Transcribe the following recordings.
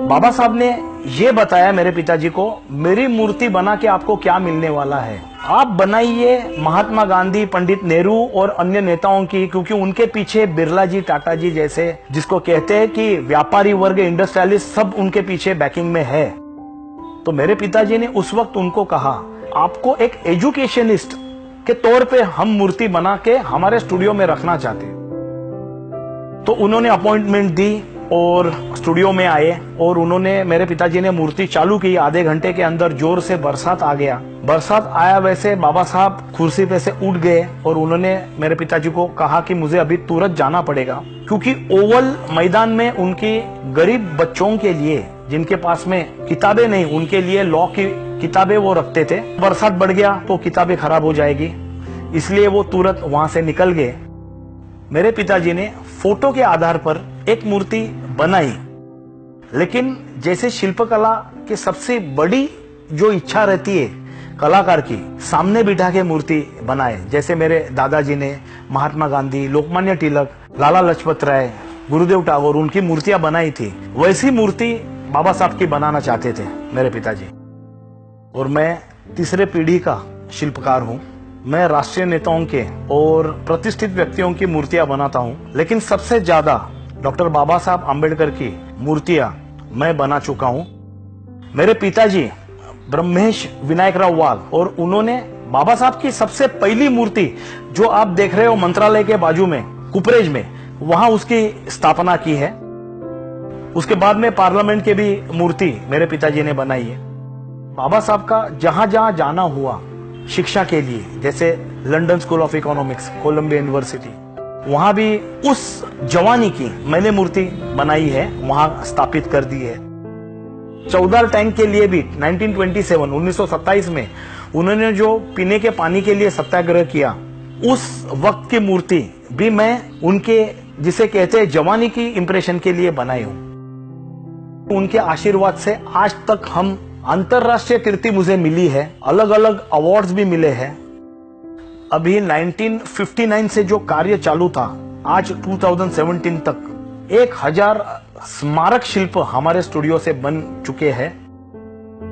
बाबा साहब ने ये बताया मेरे पिताजी को, मेरी मूर्ति बना के आपको क्या मिलने वाला है, आप बनाइए महात्मा गांधी, पंडित नेहरू और अन्य नेताओं की, क्योंकि उनके पीछे बिरला जी, टाटा जी जैसे, जिसको कहते हैं कि व्यापारी वर्ग, इंडस्ट्रियलिस्ट, सब उनके पीछे बैकिंग में है। तो मेरे पिताजी ने उस वक्त उनको कहा, आपको एक एजुकेशनिस्ट के तौर पे हम मूर्ति बना के हमारे स्टूडियो में रखना चाहते। तो उन्होंने अपॉइंटमेंट दी और स्टूडियो में आए और उन्होंने, मेरे पिताजी ने मूर्ति चालू की। आधे घंटे के अंदर जोर से बरसात आ गया। बरसात आया वैसे बाबा साहब कुर्सी पे से उठ गए और उन्होंने मेरे पिताजी को कहा कि मुझे अभी तुरंत जाना पड़ेगा, क्योंकि ओवल मैदान में उनकी गरीब बच्चों के लिए, जिनके पास में किताबें नहीं, उनके लिए लॉ की किताबें वो रखते थे। बरसात बढ़ गया तो किताबें खराब हो जाएगी, इसलिए वो तुरंत वहां से निकल गए। मेरे पिताजी ने फोटो के आधार पर एक मूर्ति बनाई, लेकिन जैसे शिल्पकला की सबसे बड़ी जो इच्छा रहती है कलाकार की, सामने बिठा के मूर्ति बनाए। जैसे मेरे दादाजी ने महात्मा गांधी, लोकमान्य तिलक, लाला लजपत राय, गुरुदेव टैगोर, उनकी मूर्तियां बनाई थी, वैसी मूर्ति बाबा साहब की बनाना चाहते थे मेरे पिताजी। और मैं तीसरे पीढ़ी का शिल्पकार हूं। मैं राष्ट्रीय नेताओं के और प्रतिष्ठित व्यक्तियों की मूर्तियां बनाता हूं, लेकिन सबसे ज्यादा डॉक्टर बाबा साहब आम्बेडकर की मूर्तियां मैं बना चुका हूं। मेरे पिताजी ब्रह्मेश विनायकराव वाघ, और उन्होंने बाबा साहब की सबसे पहली मूर्ति जो आप देख रहे हो मंत्रालय के बाजू में, कुपरेज में, वहां उसकी स्थापना की है। उसके बाद में पार्लियामेंट की भी मूर्ति मेरे पिताजी ने बनाई है। बाबा साहब का जहां जहां जाना हुआ शिक्षा के लिए, जैसे London School of Economics, Columbia University, वहां भी उस जवानी की मैंने मूर्ति बनाई है, वहां स्थापित कर दी है। चौदार टैंक के लिए भी 1927 में उन्होंने जो पीने के पानी के लिए सत्याग्रह किया, उस वक्त की मूर्ति भी मैं उनके, जिसे कहते हैं जवानी की इंप्रेशन के लिए बनाई हूं। उनके आशीर्वाद से आज तक हम, अंतरराष्ट्रीय कीर्ति मुझे मिली है, अलग अलग अवार्ड्स भी मिले हैं। अभी 1959 से जो कार्य चालू था, आज 2017 तक 1000 स्मारक शिल्प हमारे स्टूडियो से बन चुके हैं।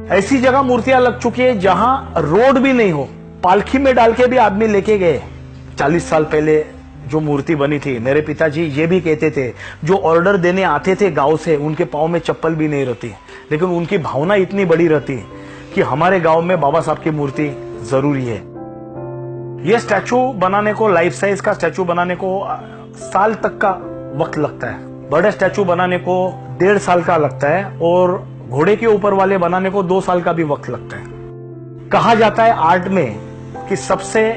ऐसी जगह मूर्तियां लग चुकी है जहां रोड भी नहीं हो, पालखी में डाल के भी आदमी लेके गए। 40 साल पहले जो मूर्ति बनी थी, मेरे पिताजी ये भी कहते थे, जो ऑर्डर देने आते थे गांव से, उनके पांव में चप्पल भी नहीं रहती, लेकिन उनकी भावना इतनी बड़ी रहती कि हमारे गांव में बाबा साहब की मूर्ति जरूरी है। यह स्टैचू बनाने को, लाइफ साइज का स्टैचू बनाने को साल तक का वक्त लगता है। बड़े स्टैचू बनाने को 1.5 साल का लगता है, और घोड़े के ऊपर वाले बनाने को 2 साल का भी वक्त लगता है। कहा जाता है आर्ट में कि सबसे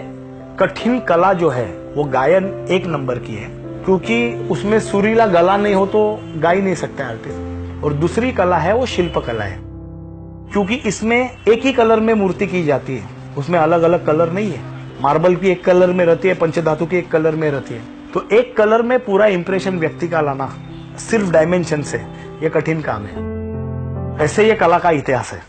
कठिन कला जो है वो गायन 1 नंबर की है, क्योंकि उसमें सुरीला गला नहीं हो तो गा ही नहीं सकते आर्टिस्ट। और दूसरी कला है वो शिल्प कला है, क्योंकि इसमें एक ही कलर में मूर्ति की जाती है, उसमें अलग अलग कलर नहीं है। मार्बल की एक कलर में रहती है, पंचधातु की एक कलर में रहती है, तो एक कलर में पूरा इंप्रेशन व्यक्ति का लाना सिर्फ डायमेंशन से, ये कठिन काम है। ऐसे ये कला का इतिहास है।